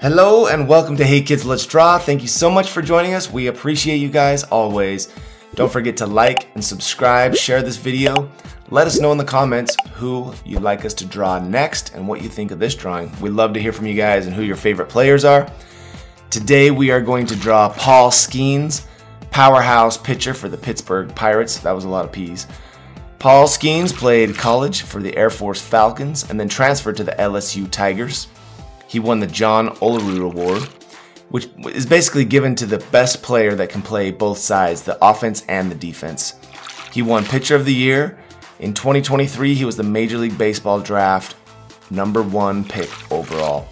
Hello and welcome to Hey Kids Let's Draw. Thank you so much for joining us. We appreciate you guys always. Don't forget to like and subscribe, share this video. Let us know in the comments who you'd like us to draw next and what you think of this drawing. We'd love to hear from you guys and who your favorite players are. Today we are going to draw Paul Skenes, powerhouse pitcher for the Pittsburgh Pirates. That was a lot of P's. Paul Skenes played college for the Air Force Falcons and then transferred to the LSU Tigers. He won the John Olerud Award, which is basically given to the best player that can play both sides, the offense and the defense. He won Pitcher of the Year. In 2023, he was the Major League Baseball draft #1 pick overall.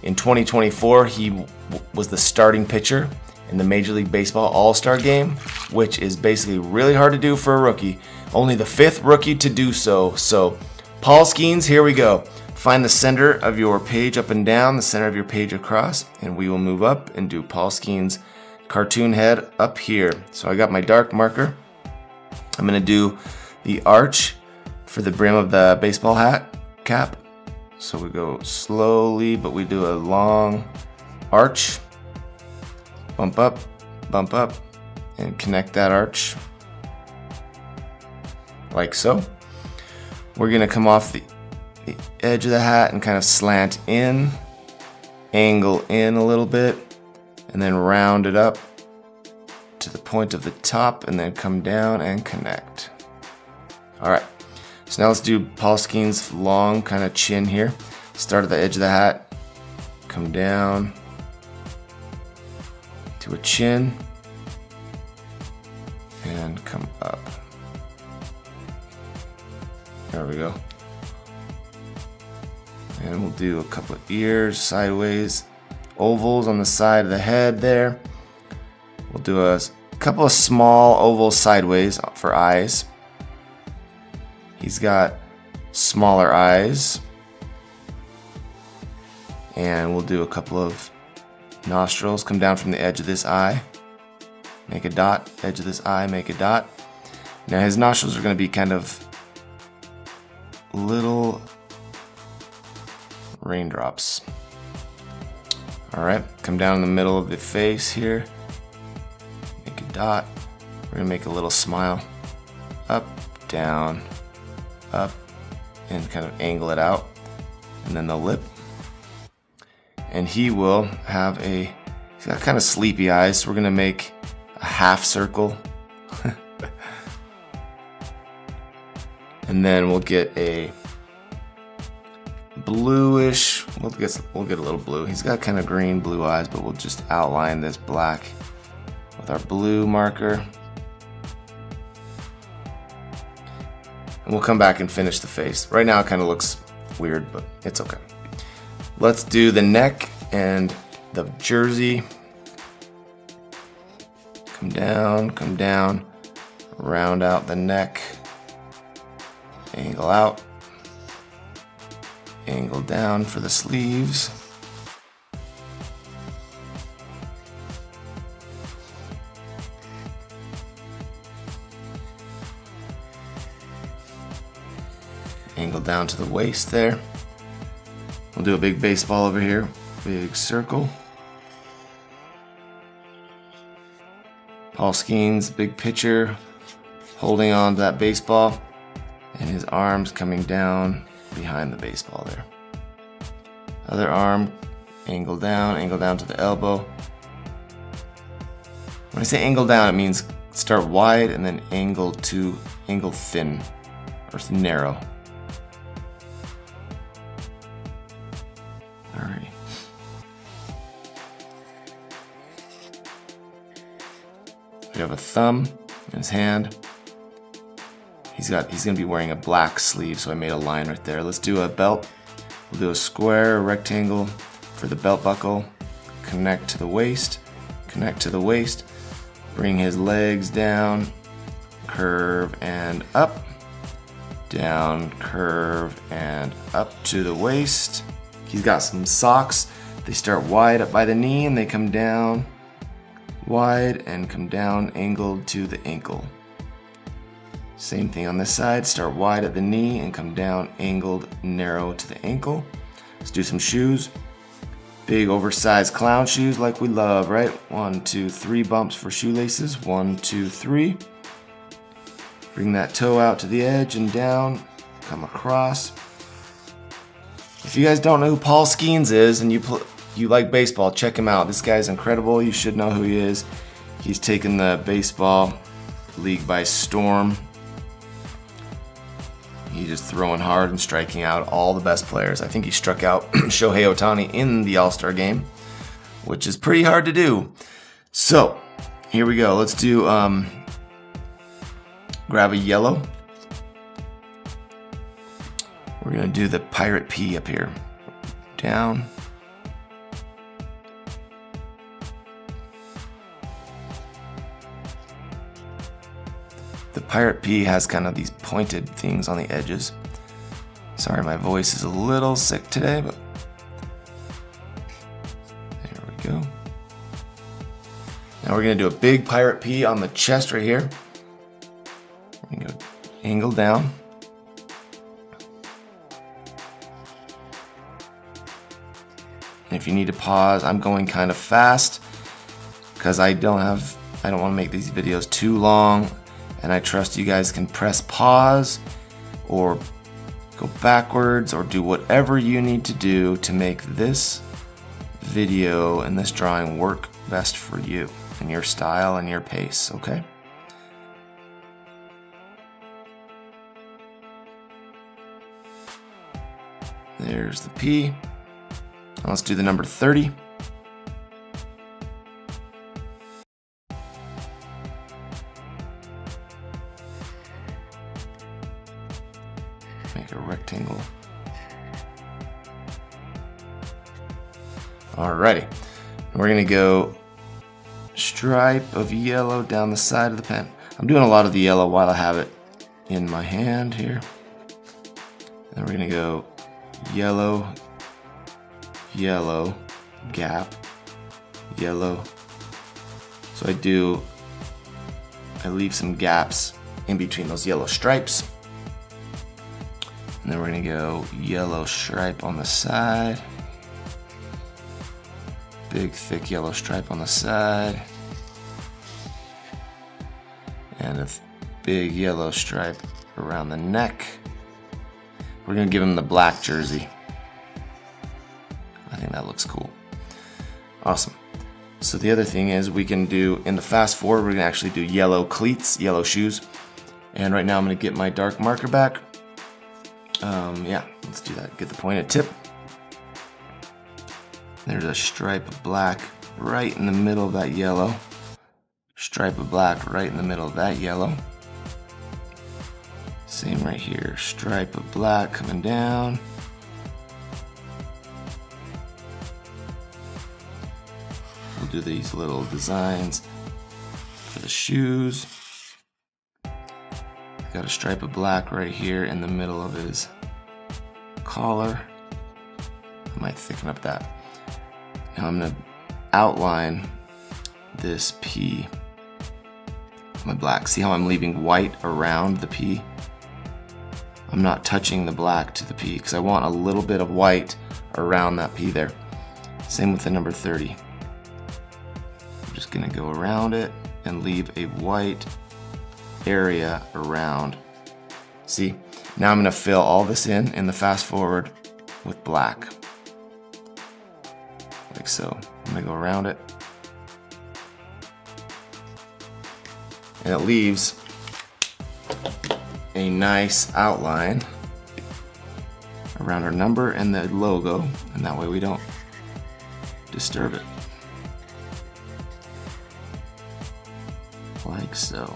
In 2024, he was the starting pitcher in the Major League Baseball All-Star Game, which is basically really hard to do for a rookie. Only the 5th rookie to do so. So, Paul Skenes, here we go. Find the center of your page up and down, the center of your page across, and we will move up and do Paul Skenes' cartoon head up here. So I got my dark marker. I'm going to do the arch for the brim of the baseball hat cap. So we go slowly, but we do a long arch. Bump up, and connect that arch. Like so. We're going to come off the edge of the hat and kind of slant in, angle in a little bit, and then round it up to the point of the top and then come down and connect. Alright, so now let's do Paul Skenes' long kind of chin here. Start at the edge of the hat, come down to a chin, and come up. There we go. And we'll do a couple of ears sideways, ovals on the side of the head there. We'll do a couple of small ovals sideways for eyes. He's got smaller eyes. And we'll do a couple of nostrils. Come down from the edge of this eye. Make a dot. Edge of this eye, make a dot. Now his nostrils are going to be kind of little raindrops. Alright, come down in the middle of the face here. Make a dot. We're going to make a little smile. Up, down, up, and kind of angle it out. And then the lip. And he will have he's got kind of sleepy eyes, so we're going to make a half circle. And then we'll get a bluish, we'll get a little blue. He's got kind of green blue eyes, but we'll just outline this black with our blue marker. And we'll come back and finish the face. Right now it kind of looks weird, but it's okay. Let's do the neck and the jersey. Come down, round out the neck, angle out. Angle down for the sleeves. Angle down to the waist there. We'll do a big baseball over here. Big circle. Paul Skenes, big pitcher, holding on to that baseball, and his arms coming down behind the baseball there. Other arm, angle down to the elbow. When I say angle down, it means start wide and then angle thin or narrow. Alrighty. We have a thumb in his hand. He's gonna be wearing a black sleeve, so I made a line right there. Let's do a belt. We'll do a square, a rectangle for the belt buckle. Connect to the waist, Bring his legs down, curve and up. Down, curve and up to the waist. He's got some socks. They start wide up by the knee and they come down wide and come down angled to the ankle. Same thing on this side, start wide at the knee and come down angled narrow to the ankle. Let's do some shoes. Big oversized clown shoes like we love, right? 1, 2, 3 bumps for shoelaces. 1, 2, 3. Bring that toe out to the edge and down. Come across. If you guys don't know who Paul Skenes is and you like baseball, check him out. This guy's incredible. You should know who he is. He's taken the baseball league by storm. He's just throwing hard and striking out all the best players. I think he struck out Shohei Ohtani in the All-Star game, which is pretty hard to do. So, here we go. Let's do, grab a yellow. We're gonna do the Pirate P up here. Down. The Pirate P has kind of these pointed things on the edges. Sorry, my voice is a little sick today, but there we go. Now we're gonna do a big Pirate P on the chest right here. We're gonna go angle down. And if you need to pause, I'm going kind of fast because I don't want to make these videos too long. And I trust you guys can press pause or go backwards or do whatever you need to do to make this video and this drawing work best for you and your style and your pace, okay? There's the P. Now let's do the number 30. Make a rectangle. Alrighty. We're gonna go stripe of yellow down the side of the pen. I'm doing a lot of the yellow while I have it in my hand here. And we're gonna go yellow, yellow, gap, yellow. So I leave some gaps in between those yellow stripes. And then we're gonna go yellow stripe on the side. Big thick yellow stripe on the side. And a big yellow stripe around the neck. We're gonna give him the black jersey. I think that looks cool. Awesome. So the other thing is we can do, in the fast forward, we're gonna actually do yellow cleats, yellow shoes. And right now I'm gonna get my dark marker back. Yeah, let's do that. Get the pointed tip. There's a stripe of black right in the middle of that yellow. Stripe of black right in the middle of that yellow. Same right here. Stripe of black coming down. We'll do these little designs for the shoes. Got a stripe of black right here in the middle of his collar. I might thicken up that. Now I'm gonna outline this P with my black. See how I'm leaving white around the P? I'm not touching the black to the P because I want a little bit of white around that P there. Same with the number 30. I'm just gonna go around it and leave a white area around. See, now I'm gonna fill all this in the fast forward with black. Like so. I'm gonna go around it. And it leaves a nice outline around our number and the logo, and that way we don't disturb it. Like so.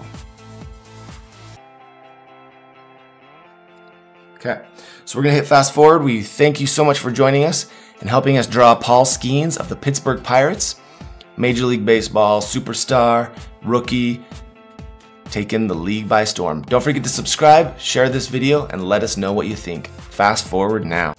Okay, so we're gonna hit fast forward. We thank you so much for joining us and helping us draw Paul Skenes of the Pittsburgh Pirates. Major League Baseball, superstar, rookie, taking the league by storm. Don't forget to subscribe, share this video, and let us know what you think. Fast forward now.